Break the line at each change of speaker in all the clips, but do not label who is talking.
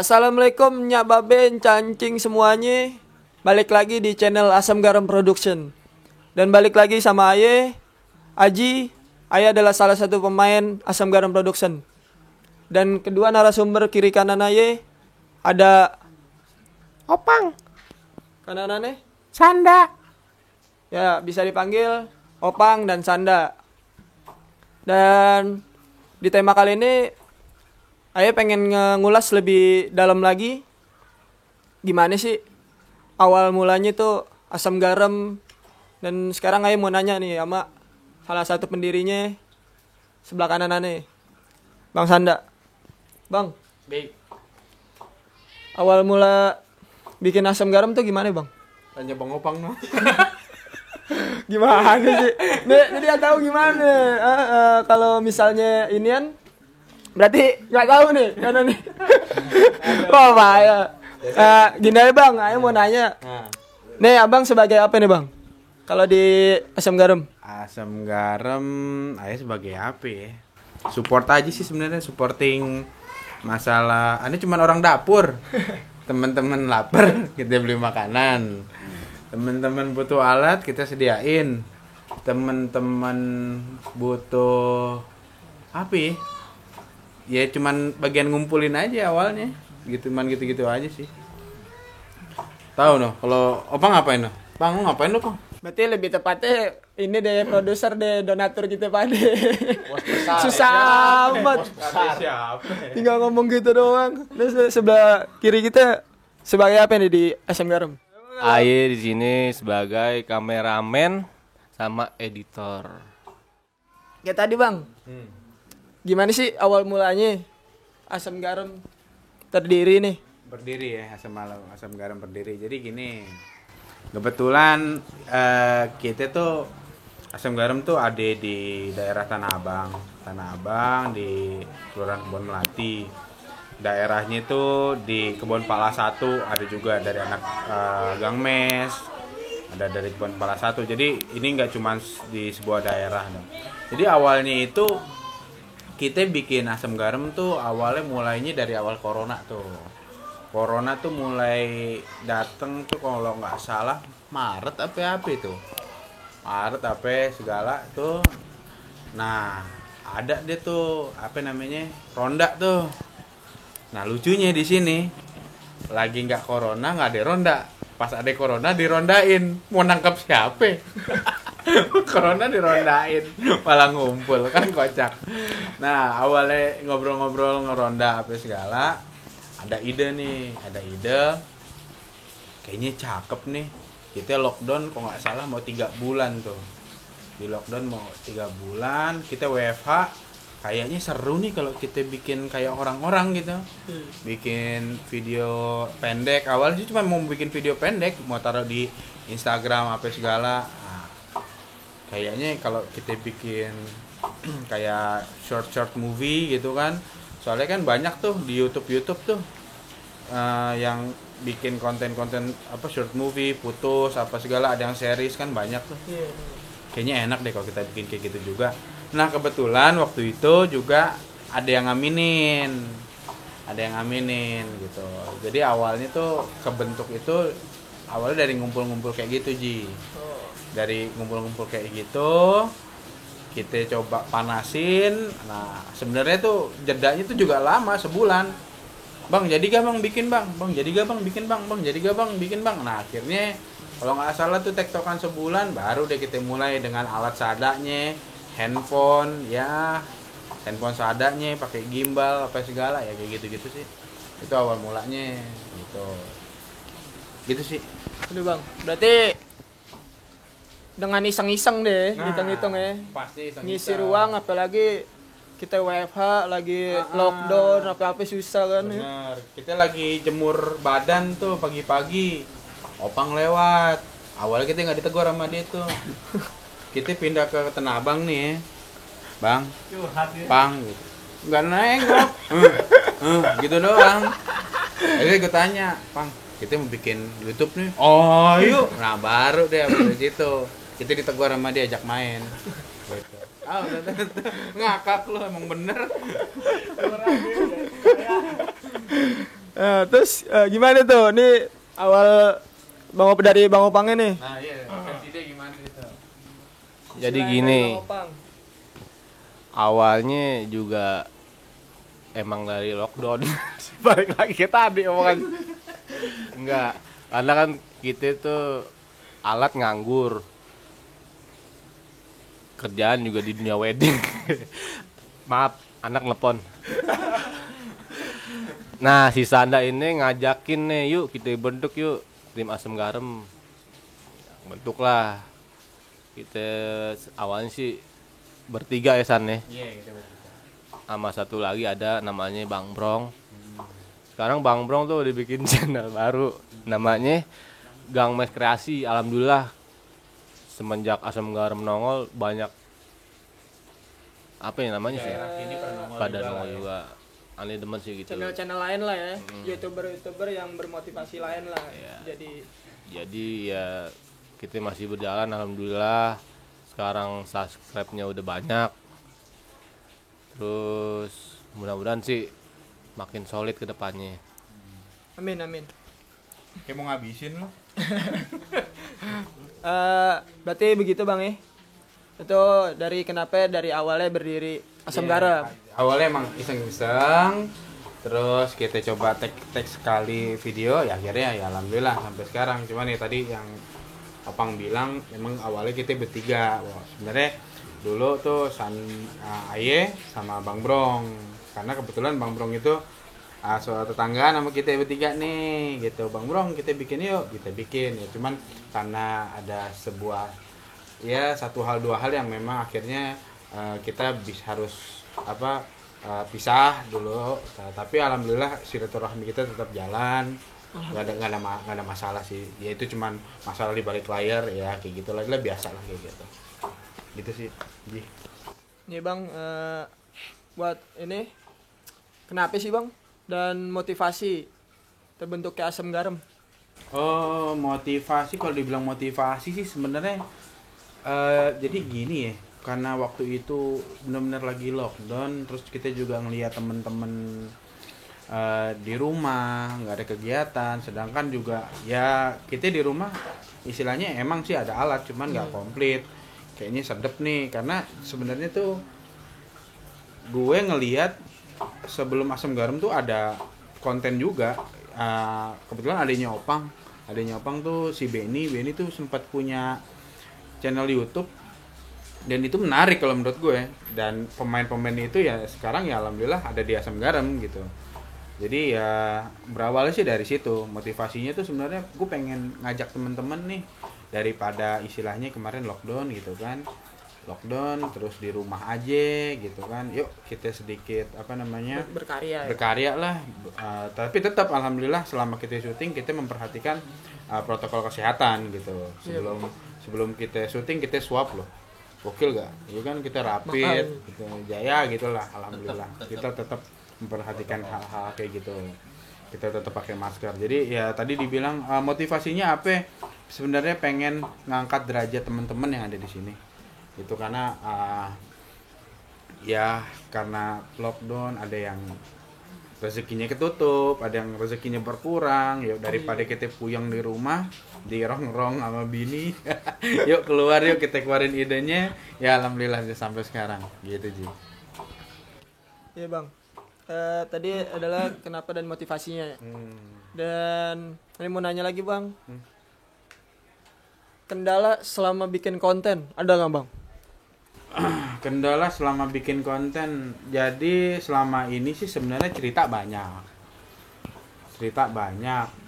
Assalamualaikum Nyak Baben, cancing semuanya. Balik lagi di channel Asam Garam Production. Dan balik lagi sama Aye, Aji. Aye adalah salah satu pemain Asam Garam Production. Dan kedua narasumber kiri kanan Aye ada
Opang,
kananannya
Sanda.
ya bisa dipanggil Opang dan Sanda. Dan di tema kali ini Aye pengen ngulas lebih dalam lagi gimana sih awal mulanya tuh asam garam. Dan sekarang Aye mau nanya nih sama salah satu pendirinya sebelah kanan aneh, Bang Sanda. Bang,
Baik,
awal mula bikin asam garam tuh gimana Bang?
tanya Bang Opang no.
Gimana sih? Jadi nggak tahu gimana. Kalau misalnya inian berarti nggak tahu nih karena nih. Wah bahaya. Gini aja Bang, Ayo mau nanya.
Nah,
Nih Abang sebagai apa nih Bang? Kalau di asam garam?
asam garam, ayah sebagai apa ya? Support aja sih sebenarnya, supporting masalah. Ini cuma orang dapur. Teman-teman lapar, kita beli makanan. Teman-teman butuh alat, kita sediain. Teman-teman butuh apa ya? Ya cuman bagian ngumpulin aja awalnya. Gitu-gitu aja sih. Tahu noh, kalau Opang ngapain noh? Bang, lu ngapain noh, Bang?
Berarti lebih tepatnya ini deh produser deh donatur gitu Pak deh.
Besar,
Susah amat.
Siapa?
Tinggal ngomong gitu doang. Terus sebelah kiri kita sebagai apa nih di asam garam?
Aye di sini sebagai kameramen sama editor.
Kayak tadi Bang. Gimana sih awal mulanya asam garam terdiri nih?
Berdiri ya, asam garam berdiri. Jadi gini. Kebetulan kita tuh asam garam tuh ada di daerah Tanah Abang di Kelurahan Kebon Melati. Daerahnya itu di Kebon Pala 1, ada juga dari anak Gang Mes, ada dari Kebon Pala 1. Jadi ini nggak cuma di sebuah daerah dong. Jadi awalnya itu kita bikin asam garam tuh awalnya mulainya dari awal corona tuh. Corona tuh mulai dateng tuh kalau nggak salah Maret apa itu. Maret apa segala tuh. Nah, ada deh tuh apa namanya? Ronda tuh. Nah, lucunya di sini lagi nggak corona, nggak ada ronda. Pas ada corona dirondain. Mau nangkap siapa? Corona dirondain, malah ngumpul kan kocak. Nah, awalnya ngobrol-ngobrol ngeronda apa segala. Ada ide kayaknya cakep nih, kita lockdown kok nggak salah mau 3 bulan tuh, di lockdown mau 3 bulan, kita WFH, kayaknya seru nih kalau kita bikin kayak orang-orang gitu, bikin video pendek. Awalnya sih cuma mau bikin video pendek, mau taruh di Instagram apa segala. Nah, kayaknya kalau kita bikin kayak short movie gitu kan, soalnya kan banyak tuh di YouTube tuh yang bikin konten apa short movie, putus apa segala, ada yang series kan banyak tuh. Kayaknya enak deh kalau kita bikin kayak gitu juga. Nah kebetulan waktu itu juga ada yang ngaminin gitu. Jadi awalnya tuh kebentuk itu awalnya dari ngumpul-ngumpul kayak gitu Ji. Dari ngumpul-ngumpul kayak gitu kita coba panasin. Nah sebenarnya tuh jedanya tuh juga lama, sebulan. Bang jadi gak bang bikin bang jadi gak bang bikin bang jadi gak bang bikin bang. Nah akhirnya kalau nggak salah tuh tektokan sebulan, baru deh kita mulai dengan alat seadanya, handphone seadanya, pakai gimbal apa segala ya kayak gitu sih. Itu awal mulanya gitu sih.
Aduh Bang, berarti dengan iseng-iseng deh,
Nah,
hitung-hitung ya.
pasti iseng-iseng.
Ngisi ruang, apalagi kita WFH lagi lockdown, apa-apa susah kan ya.
Bener. Kita lagi jemur badan tuh pagi-pagi, Opang lewat. Awalnya kita nggak ditegur sama dia tuh. Kita pindah ke Tanah Abang nih, Bang, Pang, gitu. Nggak nengok, gitu doang. Akhirnya gue tanya, Pang, kita mau bikin YouTube nih. Oh, yuk. Nah baru deh dari situ kita ditegur sama dia, ajak main. Gitu. Udah ngakak lu emang bener.
Terus gimana tuh? Nih awal dari Bang Opangnya nih.
Nah iya, versi dia gimana itu?
Jadi
Istilahnya
gini,
Bang Opang.
awalnya juga emang dari lockdown. Balik lagi ke tadi omongan. Enggak, karena kan kita tuh alat nganggur. Kerjaan juga di dunia wedding. Maaf, anak telepon. Nah, si Sanda ini ngajakin nih, yuk kita bentuk yuk tim asam garam. Bentuklah. Kita awalnya sih bertiga ya San ya.
Iya gitu betul.
Sama satu lagi ada namanya Bang Brong. Sekarang Bang Brong tuh udah bikin channel baru namanya Gang Mes Kreasi. Alhamdulillah semenjak asam garam nongol banyak apa ya namanya sih?
Ini
Pada nongol juga. Aneh demen sih gitu.
Channel-channel lain lah ya. YouTuber yang bermotivasi lain lah.
Iya.
Jadi
Ya kita masih berjalan alhamdulillah. Sekarang subscribe-nya udah banyak. Terus mudah-mudahan sih makin solid ke depannya.
amin.
Kayak mau ngabisin loh.
Berarti begitu Bang ya. Itu dari awalnya berdiri asam garam.
Awalnya emang iseng-iseng, terus kita coba tag sekali video, ya akhirnya ya alhamdulillah sampai sekarang. Cuman ya tadi yang Opang bilang, emang awalnya kita bertiga. Wah, sebenarnya dulu tuh Aye sama Bang Brong, karena kebetulan Bang Brong itu soal tetangga nama kita bertiga nih gitu. Bang Brong kita bikin yuk, kita bikin ya. Cuman karena ada sebuah ya satu hal dua hal yang memang akhirnya kita harus pisah dulu. Tapi alhamdulillah silaturahmi kita tetap jalan. Nggak ada masalah sih. Ya itu cuman masalah di balik layar ya kayak gitu lah biasa lah kayak gitu. Gitu sih.
Nih Bang, buat ini kenapa sih Bang dan motivasi terbentuknya asam garam?
Oh, motivasi, kalau dibilang motivasi sih sebenarnya jadi gini ya, karena waktu itu benar-benar lagi lockdown, terus kita juga ngelihat temen-temen di rumah nggak ada kegiatan, sedangkan juga ya kita di rumah istilahnya emang sih ada alat cuman nggak komplit. Kayaknya sedep nih, karena sebenarnya tuh gue ngelihat sebelum asam garam tuh ada konten juga. Kebetulan adanya Opang tuh si Benny tuh sempat punya channel di YouTube, dan itu menarik kalau menurut gue. Dan pemain-pemain itu ya sekarang ya alhamdulillah ada di asam garam gitu. Jadi ya berawalnya sih dari situ. Motivasinya tuh sebenarnya gue pengen ngajak temen-temen nih, daripada istilahnya kemarin lockdown gitu kan, terus di rumah aja gitu kan, yuk kita sedikit berkarya lah. Tapi tetap alhamdulillah selama kita syuting kita memperhatikan protokol kesehatan gitu. Sebelum kita syuting kita swab loh, gokil gak? Ya kan kita rapid gitu, jaya gitulah. Alhamdulillah kita tetap memperhatikan hal-hal kayak gitu. Kita tetap pakai masker. Jadi ya tadi dibilang motivasinya apa? Sebenarnya pengen ngangkat derajat teman-teman yang ada di sini. Itu karena ya karena lockdown ada yang rezekinya ketutup, ada yang rezekinya berkurang. Ya daripada kita puyeng di rumah, di rong-rong sama bini, yuk keluar, yuk kita keluarin idenya. Ya alhamdulillah sampai sekarang gitu Ji.
Iya Bang. Tadi adalah kenapa dan motivasinya. Dan ini mau nanya lagi Bang. Kendala selama bikin konten ada nggak Bang?
Kendala selama bikin konten, jadi selama ini sih sebenarnya cerita banyak.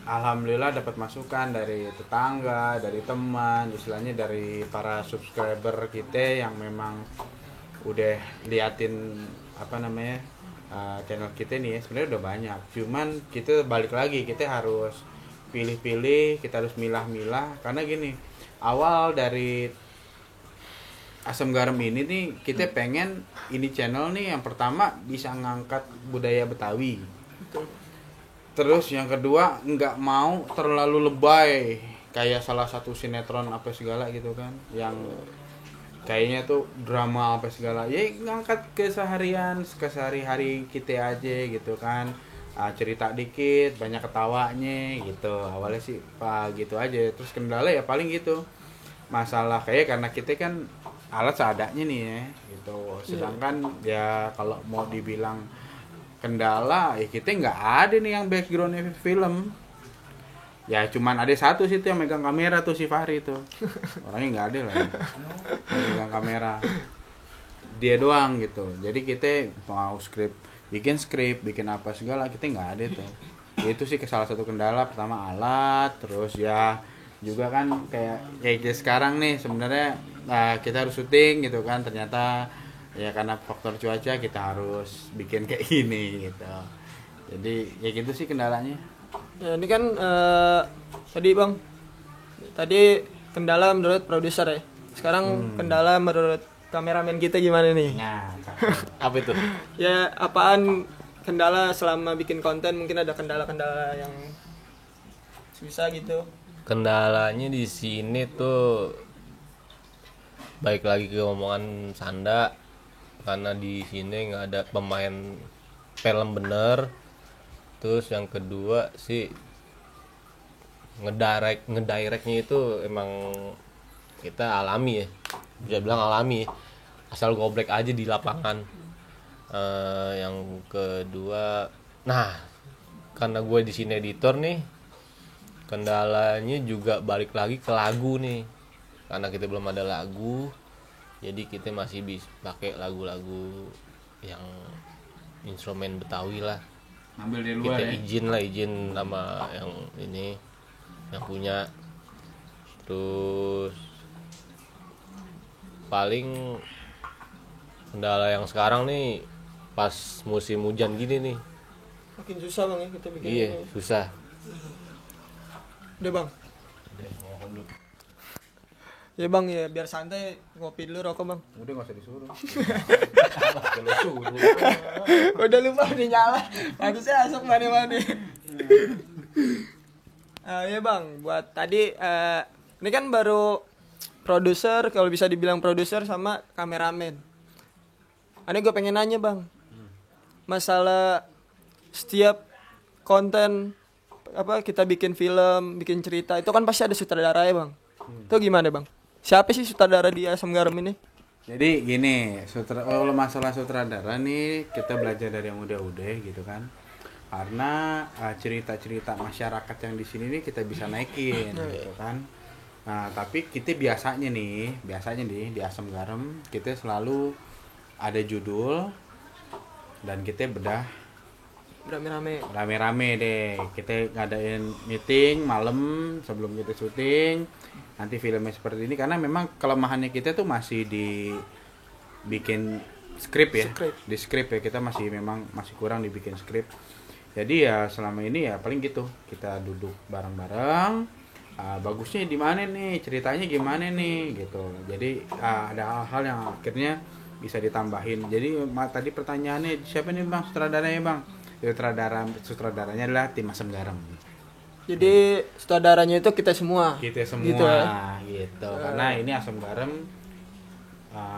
Alhamdulillah dapat masukan dari tetangga, dari teman, istilahnya dari para subscriber kita yang memang udah liatin channel kita nih ya. Sebenarnya udah banyak, cuman kita balik lagi, kita harus pilih-pilih, kita harus milah-milah. Karena gini, awal dari asam garam ini nih, kita pengen ini channel nih yang pertama bisa ngangkat budaya Betawi. Terus yang kedua nggak mau terlalu lebay kayak salah satu sinetron apa segala gitu kan, yang kayaknya tuh drama apa segala. Ya ngangkat kesehari-hari kita aja gitu kan. cerita dikit, banyak ketawanya gitu. Awalnya sih gitu aja. Terus kendala ya paling gitu. Masalah kayak karena kita kan alat seadanya nih ya gitu. Sedangkan ya kalau mau dibilang kendala ya kita nggak ada nih yang backgroundnya film. Ya cuman ada satu sih tuh yang megang kamera tuh si Fahri tuh. Orangnya nggak ada lah. Yang megang kamera. Dia doang gitu. Jadi kita mau bikin skrip, bikin apa segala kita nggak ada tuh. Itu sih salah satu kendala. Pertama alat, terus ya juga kan kayak sekarang nih sebenarnya kita harus syuting gitu kan, ternyata ya karena faktor cuaca kita harus bikin kayak gini gitu. Jadi ya gitu sih kendalanya.
Ya, ini kan tadi kendala menurut produser ya. Sekarang kendala menurut kameramen kita gimana nih?
Nah,
Apa itu?
Ya apaan kendala selama bikin konten, mungkin ada kendala-kendala yang susah gitu.
Kendalanya di sini tuh baik lagi ke omongan Sanda, karena di sini nggak ada pemain film bener. Terus yang kedua sih ngedirectnya itu emang kita alami ya, bisa bilang alami, asal goblek aja di lapangan. Yang kedua, nah karena gue di sini editor nih, kendalanya juga balik lagi ke lagu nih, karena kita belum ada lagu, jadi kita masih bisa pakai lagu-lagu yang instrumen Betawi lah.
ambil dari luar
Kita
ya.
izin sama yang ini yang punya. Terus paling kendala yang sekarang nih pas musim hujan gini nih,
Makin susah bang ya kita bikin
iya
ini.
susah.
Udah bang. Ya bang ya biar santai, ngopi dulu rokok bang.
Udah nggak usah disuruh.
Udah lupa udah nyala. Harusnya asap mana-mana. Ya bang, buat tadi ini kan baru produser, kalau bisa dibilang produser sama kameramen. Ini gue pengen nanya bang, masalah setiap konten apa kita bikin film, bikin cerita itu kan pasti ada sutradara ya bang. Itu gimana bang? Siapa sih sutradara di Asam Garam ini?
Jadi gini, kalau masalah sutradara nih kita belajar dari yang udah-udah gitu kan. Karena cerita-cerita masyarakat yang di sini nih kita bisa naikin gitu kan. Nah, tapi kita biasanya nih di Asam Garam kita selalu ada judul dan kita bedah rame-rame deh. Kita ngadain meeting malam sebelum kita syuting. Nanti filmnya seperti ini karena memang kelemahannya kita tuh masih di bikin skrip ya. Di skrip ya, kita memang masih kurang dibikin skrip. Jadi ya selama ini ya paling gitu. Kita duduk bareng-bareng. Bagusnya di mana nih, ceritanya gimana nih gitu. Jadi ada hal-hal yang akhirnya bisa ditambahin. Jadi tadi pertanyaannya siapa nih bang sutradaranya bang? Sutradaranya adalah tim Asam Garam.
Jadi sutradaranya itu kita semua.
Kita semua
gitu, ya?
gitu. Karena ini Asam Garam,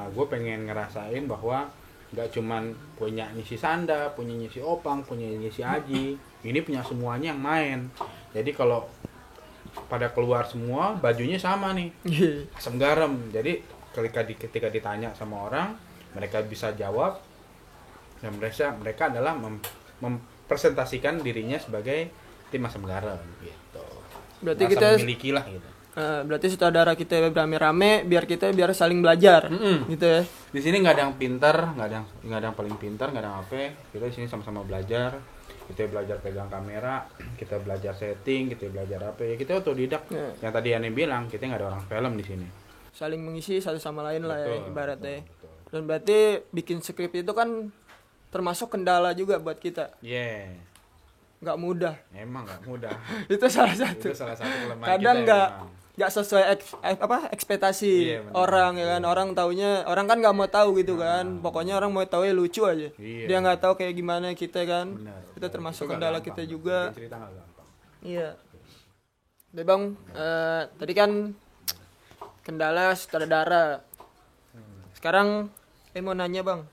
gue pengen ngerasain bahwa nggak cuman punya si Sanda, punya si Opang, punya si Aji. Ini punya semuanya yang main. Jadi kalau pada keluar semua bajunya sama nih, Asam Garam. Jadi ketika ditanya sama orang, mereka bisa jawab dan mereka adalah mempresentasikan dirinya sebagai tim Asam Garam gitu.
Berarti
merasa
kita
memiliki lah gitu.
Berarti sutradara kita rame-rame biar saling belajar gitu ya.
Di sini nggak ada yang pintar, nggak ada yang paling pintar, nggak ada yang apa. Kita di sini sama-sama belajar. Kita belajar pegang kamera, kita belajar setting, kita belajar apa ya. Kita otodidak. Yang tadi Ane bilang, kita nggak ada orang film di sini.
Saling mengisi satu sama lain lah ya ibaratnya.
Betul.
Dan berarti bikin skrip itu kan termasuk kendala juga buat kita.
Yeah.
Nggak mudah.
Emang nggak mudah.
Itu salah satu.
Itu salah satu kelemahan
Kadang
kita.
nggak sesuai ekspektasi orang ya kan. Orang taunya, orang kan nggak mau tahu gitu kan. Pokoknya orang mau tahu ya lucu aja.
Iya.
Dia nggak tahu kayak gimana kita kan.
Benar,
Itu termasuk
itu nggak
kendala
gampang.
kita juga.
Bikin cerita nggak gampang.
Iya. Deh bang, tadi kan kendala sutradara. Sekarang mau nanya bang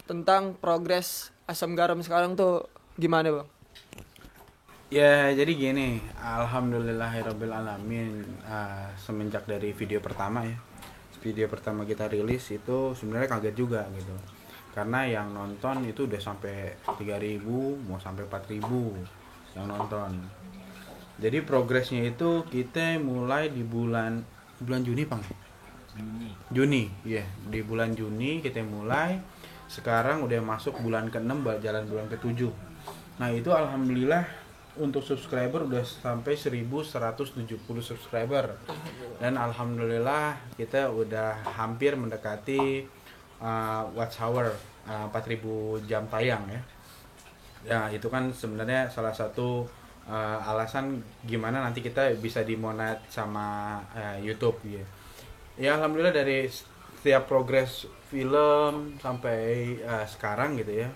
tentang progres Asam Garam sekarang tuh gimana bang?
Ya jadi gini, alhamdulillahirabbil alamin. Semenjak dari video pertama ya, video pertama kita rilis itu sebenarnya kaget juga gitu, karena yang nonton itu udah sampai 3.000, mau sampai 4.000 yang nonton. Jadi progresnya itu kita mulai di bulan Juni bang. Juni, iya di bulan Juni kita mulai. Sekarang udah masuk bulan ke-6, jalan bulan ke-7. Nah itu alhamdulillah untuk subscriber udah sampai 1.170 subscriber, dan alhamdulillah kita udah hampir mendekati watch hour 4.000 jam tayang ya. Ya itu kan sebenarnya salah satu alasan gimana nanti kita bisa dimonet sama YouTube ya. Ya alhamdulillah dari setiap progres film sampai sekarang gitu ya.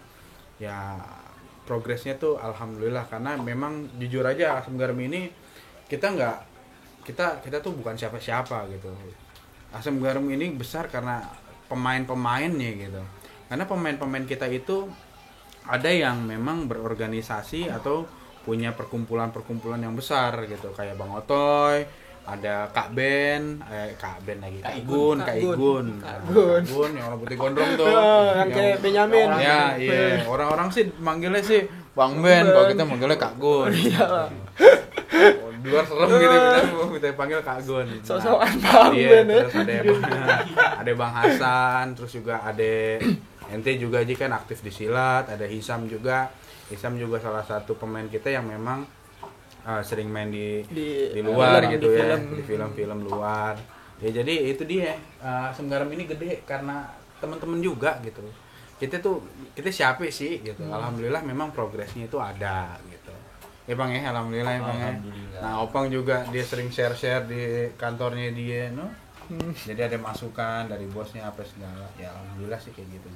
Ya progresnya tuh alhamdulillah, karena memang jujur aja Asam Garam ini kita tuh bukan siapa-siapa gitu. Asam Garam ini besar karena pemain-pemainnya gitu. Karena pemain-pemain kita itu ada yang memang berorganisasi atau punya perkumpulan-perkumpulan yang besar gitu, kayak Bang Otoy, ada Kak Ben lagi, Kak Igun yang orang putih gondrong tuh,
yang kayak Benyamin.
Ya, iya. Orang-orang sih manggilnya sih Bang Ben, kalau kita manggilnya Kak Gun.
Iya.
Di luar serem gitu, kita panggil Kak Gun.
Sosokan Bang
Iya,
Ben ya.
terus ada Bang Hasan, terus juga ada ente juga aja kan aktif di silat, ada Hisam juga salah satu pemain kita yang memang sering main di luar gitu ya, di film-film luar ya. Jadi itu dia, Asam Garam ini gede karena teman-teman juga gitu. Kita siapa sih gitu. Alhamdulillah memang progresnya itu ada gitu ya bang ya, alhamdulillah ya bang ya. Nah Opang juga dia sering share di kantornya dia no. Jadi ada masukan dari bosnya apa segala ya, alhamdulillah sih kayak gitu.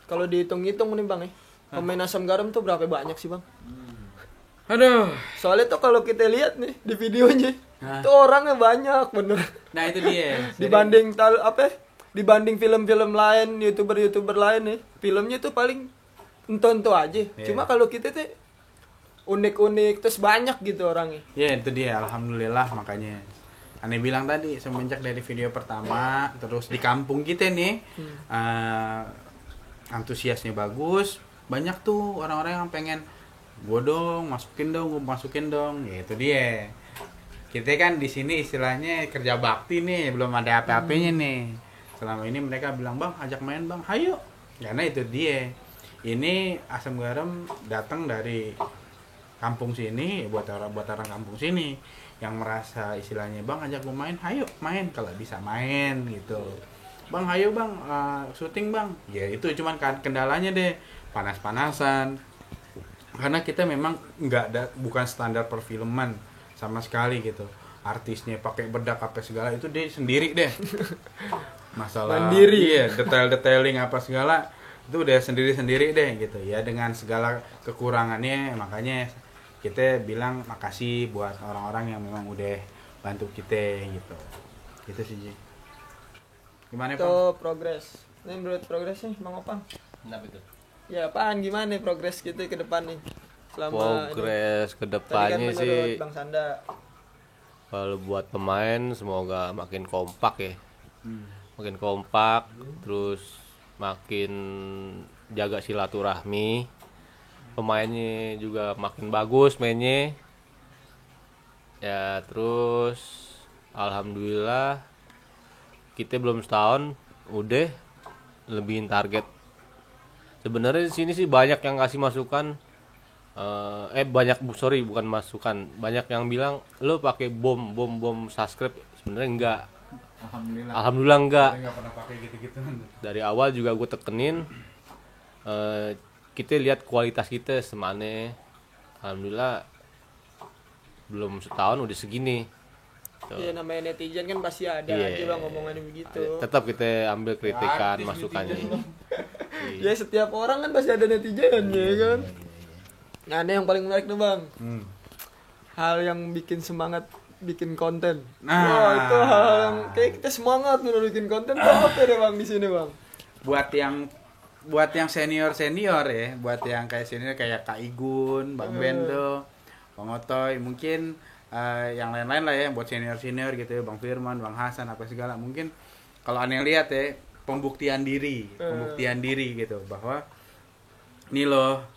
Kalau dihitung-hitung nih bang ya, pemain Asam Garam tuh berapa banyak sih bang?
Aduh,
Soalnya tuh kalau kita lihat nih di videonya, tuh orangnya banyak bener.
nah itu dia.
Dibanding dibanding film-film lain, youtuber lain nih, filmnya tuh paling entonto aja.
Yeah.
Cuma kalau kita tuh unik-unik terus banyak gitu orangnya.
Ya itu dia, alhamdulillah. Makanya aneh bilang tadi, semenjak dari video pertama terus di kampung kita nih antusiasnya bagus, banyak tuh orang-orang yang pengen gue masukin dong. Ya itu dia, kita kan di sini istilahnya kerja bakti nih, belum ada apa-apanya nih. Selama ini mereka bilang bang ajak main bang, hayo. Karena itu dia, ini Asam Garam datang dari kampung sini, buat orang kampung sini yang merasa istilahnya bang ajak gue main, hayo main kalau bisa main gitu. Bang hayo bang syuting bang, ya itu cuman kendalanya deh panas-panasan, karena kita memang bukan standar perfilman sama sekali gitu. Artisnya pakai bedak apa segala itu dia sendiri deh. Masalah
mandiri.
Iya, detailing apa segala itu udah sendiri deh gitu ya, dengan segala kekurangannya. Makanya kita bilang makasih buat orang-orang yang memang udah bantu kita gitu. Gitu sih Ji. Gimana Pak?
Itu progres. Ini menurut progresnya Bang Opang.
Kenapa itu?
Ya apaan gimana progres kita ke depan nih? Selama
Progres
ini.
kedepannya
Tadi kan menurut
sih
Bang Sanda.
kalau buat pemain semoga makin kompak ya. Makin kompak, terus makin jaga silaturahmi. Pemainnya juga makin bagus mainnya. Ya terus alhamdulillah kita belum setahun udah lebihin target. Sebenarnya di sini sih banyak yang kasih masukan. Bukan masukan. Banyak yang bilang lo pakai bom subscribe. Sebenarnya enggak. Alhamdulillah enggak.
Saya nggak pernah pakai gitu-gitu.
Dari awal juga gue tekenin. Kita lihat kualitas kita semane. Alhamdulillah belum setahun udah segini.
Iya namanya netizen kan pasti ada
Iya.
aja bang ngomongannya begitu.
Tetap kita ambil kritikan,
Artis
masukannya.
netizen.
Ya setiap orang kan pasti ada netizen ya kan. Nah ini yang paling menarik tuh bang. Hal yang bikin semangat bikin konten.
Nah.
Wah itu hal yang kayak kita semangat nih bikin konten tuh apa deh bang di sini bang?
Buat yang buat yang senior ya, buat yang kayak senior kayak Kak Igun, Bang Bendo, Bang Otoy, mungkin yang lain-lain lah ya, buat senior gitu ya, Bang Firman, Bang Hasan apa segala, mungkin kalau aneh lihat ya, pembuktian diri gitu, bahwa nih loh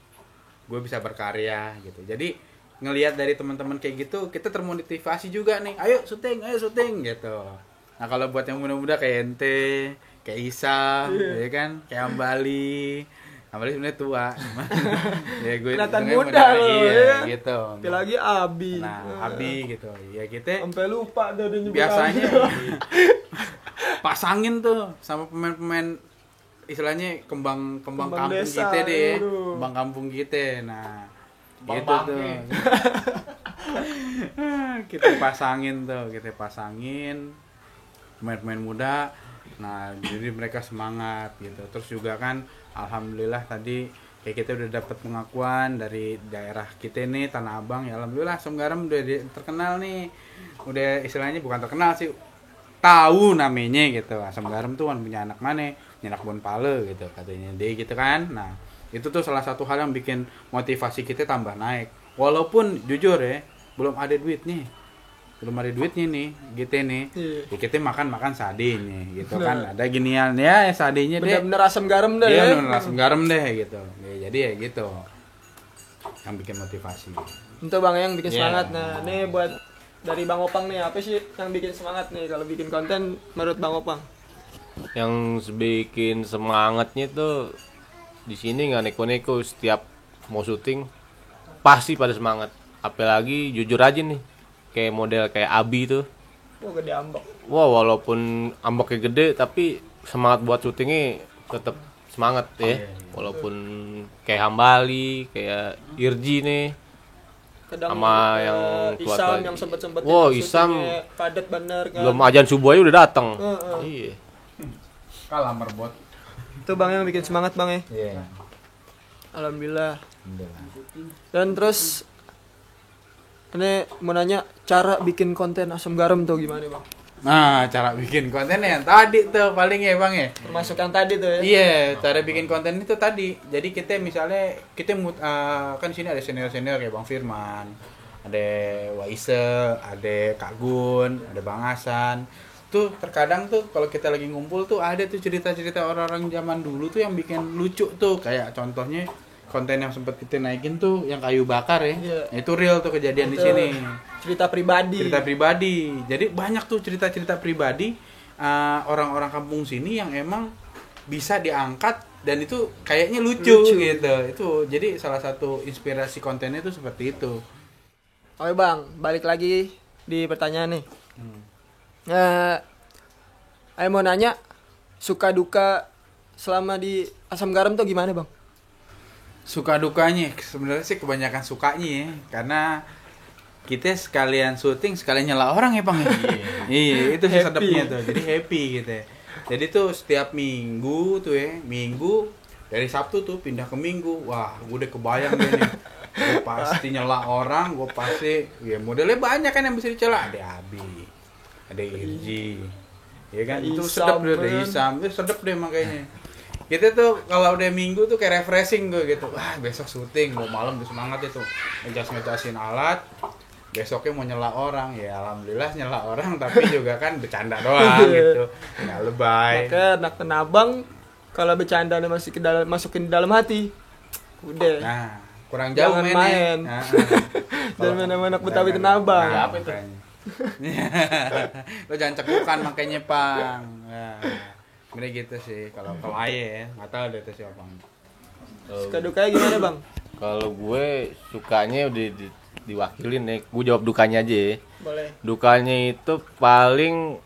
gue bisa berkarya gitu. Jadi ngelihat dari teman-teman kayak gitu, kita termotivasi juga nih, ayo syuting gitu. Nah kalau buat yang muda-muda kayak ente, kayak Isa, ya kan, kayak Ambali sebenarnya tua, ya gue
kelihatan
hitungnya
muda loh,
iya,
ya.
gitu.
Kayak lagi Abi.
Nah Abi gitu, ya kita
Sampai lupa tuh dia nyebut
biasanya
Abi.
pasangin tuh sama pemain-pemain istilahnya kembang kampung
desa,
kita deh,
aduh.
kembang kampung kita. Nah
Bang
gitu tuh.
Bangke.
kita pasangin pemain-pemain muda. Nah jadi mereka semangat gitu. Terus juga kan alhamdulillah tadi kayak kita udah dapat pengakuan dari daerah kita nih, Tanah Abang ya, alhamdulillah Asam Garam udah terkenal nih, udah istilahnya bukan terkenal sih, tahu namanya gitu. Asam Garam tuh kan punya anak mana, punya anak Bonpale gitu katanya dia gitu kan. Nah itu tuh salah satu hal yang bikin motivasi kita tambah naik, walaupun jujur ya belum ada duitnya nih gitu nih. Ya, kita makan sade nih gitu kan, ada ginian ya sadenya deh,
Bener-bener asam garam deh
iya
ya.
bener asam garam deh gitu ya. Jadi ya gitu yang bikin motivasi.
Itu Bang yang bikin
Iya.
semangat. Nah, nih buat dari Bang Opang nih, apa sih yang bikin semangat nih kalau bikin konten menurut Bang Opang?
Yang bikin semangatnya tuh di sini nggak neko-neko, setiap mau syuting pasti pada semangat. Apalagi jujur aja nih, kayak model kayak Abi tuh.
Oh, gede ambek.
Wah, walaupun ambeknya gede tapi semangat buat syutingnya tetap semangat ya. Walaupun kayak Hambali, kayak Irji nih.
Kadang
Sama yang tua-tua
Isam
lagi.
yang sempet-sempet
Wow,
syutingnya
Isam
padat bener kan.
Belum ajan subuh aja udah datang. Iya.
Kalah merbot.
Itu Bang yang bikin semangat Bang ya.
Iya.
Alhamdulillah. Dan terus ini mau nanya cara bikin konten asam garam tuh gimana Bang?
Nah, cara bikin konten yang tadi tuh paling ya Bang ya.
Termasuk yang tadi tuh ya.
Iya, cara bikin konten itu tadi. Jadi kita misalnya kan sini ada senior kayak Bang Firman, ada Waise, ada Kak Gun, ada Bang Hasan. Tuh terkadang tuh kalau kita lagi ngumpul tuh ada tuh cerita-cerita orang-orang zaman dulu tuh yang bikin lucu tuh, kayak contohnya konten yang sempat kita naikin tuh yang kayu bakar ya.
Iya.
Itu real tuh kejadian di
Itu
sini.
cerita pribadi.
Jadi banyak tuh cerita-cerita pribadi orang-orang kampung sini yang emang bisa diangkat dan itu kayaknya lucu gitu. Itu jadi salah satu inspirasi kontennya itu seperti itu.
Oke Bang, balik lagi di pertanyaan nih. Ayo mau nanya, suka duka selama di asam garam tuh gimana Bang?
Suka dukanya sebenarnya sih kebanyakan sukanya ya, karena kita sekalian syuting sekalian nyela orang ya Bang ya. Iya, itu sih sedapnya tuh. Jadi happy gitu ya. Jadi tuh setiap minggu tuh ya, minggu dari Sabtu tuh pindah ke Minggu. Wah, gue udah kebayang deh nih. Gue pasti nyela orang, gue pasti ya modelnya banyak kan yang bisa dicela. Ada Abi, ada Irji. Ya kan, itu sedap deh, ada Isam. Itu sedap deh makanya. Kita tuh kalau udah minggu tuh kayak refreshing gue gitu. Wah, besok syuting, mau malam tuh semangat itu. Ngecas-ngecasin alat. Besoknya mau nyela orang. Ya alhamdulillah nyela orang tapi juga kan bercanda doang gitu. Nggak lebay.
Maka anak Tenabang kalau bercanda masukin di dalam hati. Udah.
Nah, kurang jauh
Jangan
mainnya.
main.
Nah,
Dan main sama anak Betawi Tenabang.
Nah, apa itu? Lo jangan cekukan makanya Pang. Nah, sebenarnya gitu sih kalau aye ya. Enggak tahu deh itu siapa.
Suka dukanya gimana Bang?
Kalau gue sukanya udah diwakilin nih. Gue jawab dukanya aja ya.
Boleh.
Dukanya itu paling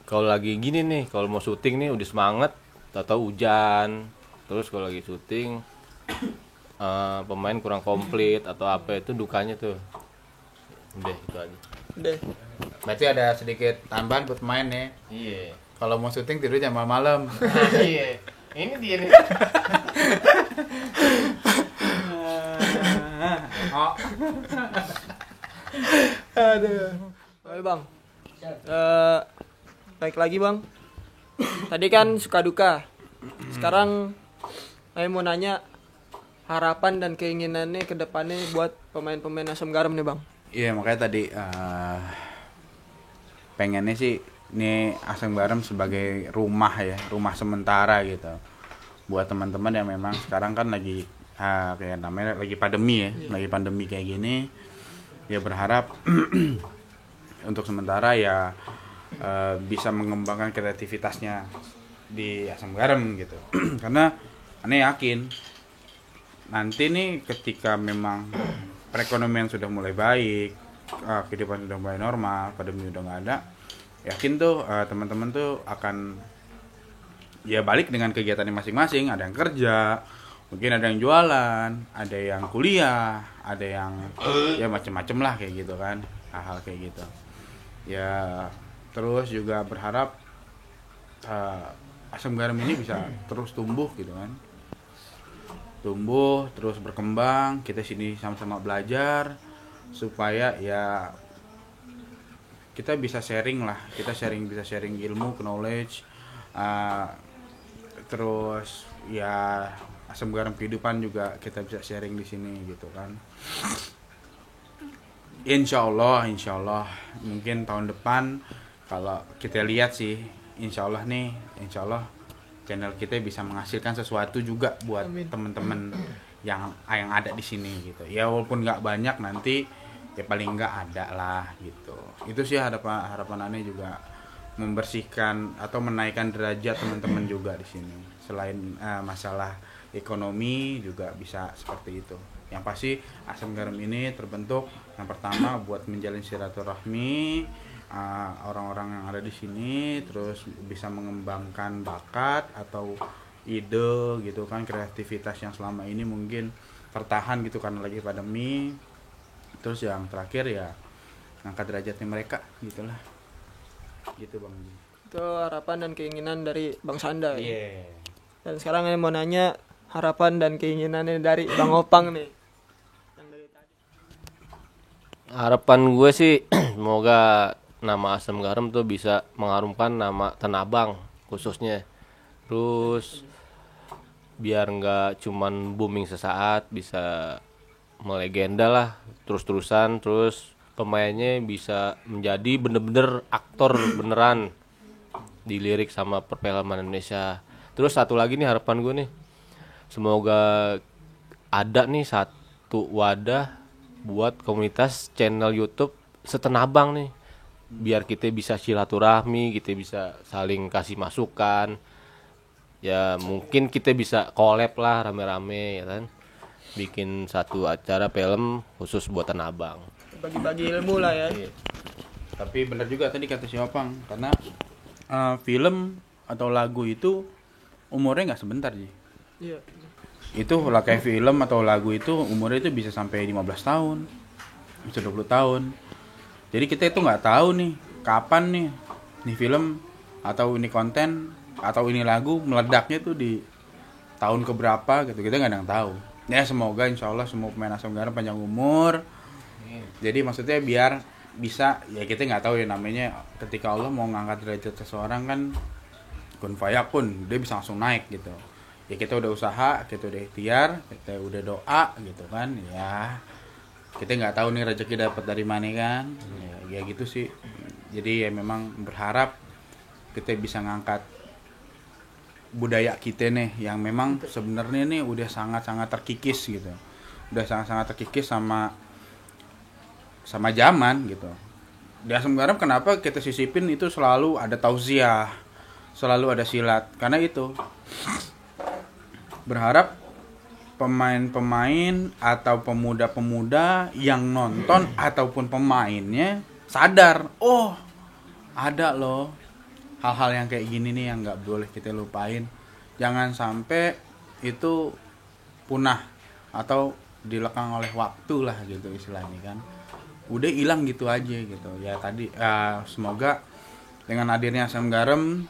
kalau lagi gini nih, kalau mau syuting nih udah semangat, tahu hujan. Terus kalau lagi syuting pemain kurang komplit atau apa, itu dukanya tuh. Udah itu aja.
Udah.
Berarti ada sedikit tambahan buat pemain ya.
Iya.
Kalau mau syuting tidur jam malam.
Iya. Ini dia nih.
Oh.
Aduh. Oke Bang. Baik lagi Bang. Tadi kan suka duka. Sekarang Saya mau nanya harapan dan keinginannya ke depannya buat pemain-pemain Asam Garam nih Bang.
Iya, makanya tadi pengennya sih ini Asam Garam sebagai rumah ya, rumah sementara gitu. Buat teman-teman yang memang sekarang kan lagi kayak namanya lagi pandemi ya, lagi pandemi kayak gini. Ya berharap untuk sementara ya bisa mengembangkan kreativitasnya di Asam Garam gitu. Karena aneh yakin nanti nih ketika memang perekonomian sudah mulai baik, kehidupan sudah mulai normal, pandemi udah nggak ada, yakin tuh teman-teman tuh akan ya balik dengan kegiatannya masing-masing. Ada yang kerja, mungkin ada yang jualan, ada yang kuliah, ada yang ya macem-macem lah kayak gitu kan, hal-hal kayak gitu. Ya terus juga berharap Asam Garam ini bisa terus tumbuh gitu kan, tumbuh terus berkembang, kita sini sama-sama belajar supaya ya kita bisa sharing lah, bisa sharing ilmu, knowledge, terus ya Asam Garam kehidupan juga kita bisa sharing di sini gitu kan. Insya Allah mungkin tahun depan kalau kita lihat sih, insya Allah channel kita bisa menghasilkan sesuatu juga buat teman-teman yang ada di sini gitu. Ya walaupun nggak banyak nanti ya paling nggak ada lah gitu. Itu sih harapan aneh juga, membersihkan atau menaikkan derajat teman-teman juga di sini. Selain masalah ekonomi juga bisa seperti itu. Yang pasti Asam Garam ini terbentuk yang pertama buat menjalin silaturahmi orang-orang yang ada di sini, terus bisa mengembangkan bakat atau ide gitu kan, kreativitas yang selama ini mungkin tertahan gitu karena lagi pandemi. Terus yang terakhir ya ngangkat derajatnya mereka gitulah. Gitu Bang.
Itu harapan dan keinginan dari Bang Sanda.
Iya.
Dan sekarang saya mau nanya harapan dan keinginannya dari Bang Opang nih.
Harapan gue sih semoga nama Asam Garam tuh bisa mengharumkan nama Tanah Abang khususnya. Terus biar nggak cuman booming sesaat, bisa melegenda lah terus-terusan. Terus pemainnya bisa menjadi bener-bener aktor beneran, dilirik sama perfilman Indonesia. Terus satu lagi nih harapan gue nih, semoga ada nih satu wadah buat komunitas channel YouTube Setanah Abang nih, biar kita bisa silaturahmi, kita bisa saling kasih masukan. Ya mungkin kita bisa collab lah rame-rame ya kan, bikin satu acara film khusus buat Tanah Abang.
Bagi-bagi ilmu lah ya.
Tapi benar juga tadi kata si Opang, karena film atau lagu itu umurnya nggak sebentar sih.
Iya.
Itu lah kayak film atau lagu itu umurnya itu bisa sampai 15 tahun, bisa 20 tahun. Jadi kita itu nggak tahu nih kapan nih film atau ini konten atau ini lagu meledaknya tuh di tahun keberapa gitu, kita nggak ada yang tahu. Ya semoga insya Allah semua pemain Asam Garam panjang umur. Jadi maksudnya biar bisa, ya kita nggak tahu ya namanya, ketika Allah mau ngangkat derajat seseorang kan kun fayakun, dia bisa langsung naik gitu. Ya kita udah usaha, kita udah ikhtiar, kita udah doa gitu kan, ya kita nggak tahu nih rezeki dapat dari mana kan, ya gitu sih. Jadi ya memang berharap kita bisa ngangkat budaya kita nih yang memang sebenarnya nih udah sangat-sangat terkikis gitu, udah sangat-sangat terkikis sama zaman gitu. Di Asam Garam kenapa kita sisipin itu selalu ada tausiah, selalu ada silat, karena itu berharap pemain-pemain atau pemuda-pemuda yang nonton ataupun pemainnya sadar, oh ada loh hal-hal yang kayak gini nih yang nggak boleh kita lupain. Jangan sampai itu punah atau dilekang oleh waktu lah gitu istilahnya kan, udah hilang gitu aja gitu ya. Tadi semoga dengan hadirnya Asam Garam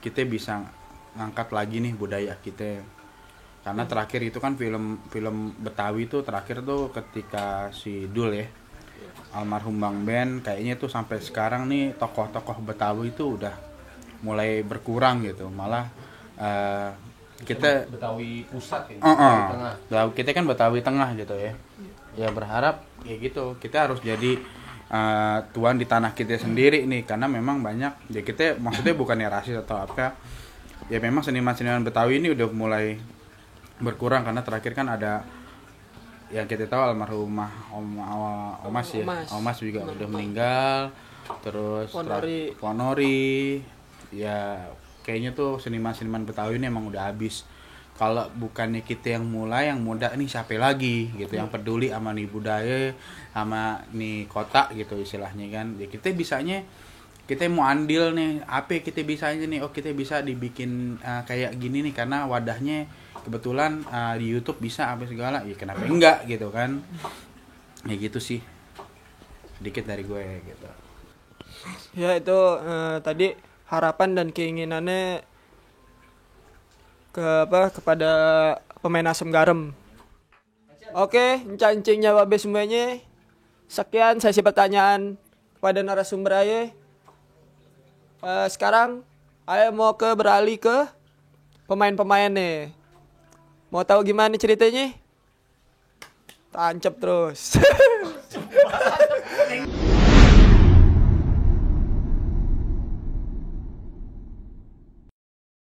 kita bisa ngangkat lagi nih budaya kita. Karena terakhir itu kan film Betawi tuh terakhir tuh ketika si Dul ya, almarhum Bang Ben, kayaknya tuh sampai sekarang nih tokoh-tokoh Betawi itu udah mulai berkurang gitu. Malah kita
Betawi pusat ya.
Tengah. Kita kan Betawi Tengah gitu ya. Ya berharap ya gitu. Kita harus jadi tuan di tanah kita sendiri nih, karena memang banyak ya, kita maksudnya bukannya rasis atau apa. Ya memang seniman-seniman Betawi ini udah mulai berkurang, karena terakhir kan ada yang kita tahu almarhumah Omas ya. Omas juga udah meninggal. Terus Ponori ya kayaknya tuh seniman-seniman Betawi ini emang udah habis. Kalau bukannya kita yang mulai, yang muda nih siapa lagi gitu yang peduli sama nih budaya, sama nih kota gitu istilahnya kan. Ya kita bisanya, kita mau andil nih, apa kita bisanya nih, kita bisa dibikin kayak gini nih karena wadahnya kebetulan di YouTube bisa apa segala, ya kenapa enggak gitu kan. Ya gitu sih, sedikit dari gue gitu.
Ya itu tadi harapan dan keinginannya kepada pemain Asam Garam. Oke, encang-encingnya babe semuanya. Sekian sesi pertanyaan kepada narasumber aye. Sekarang aye mau beralih ke pemain-pemain nih. Mau tahu gimana ceritanya? Tancap terus.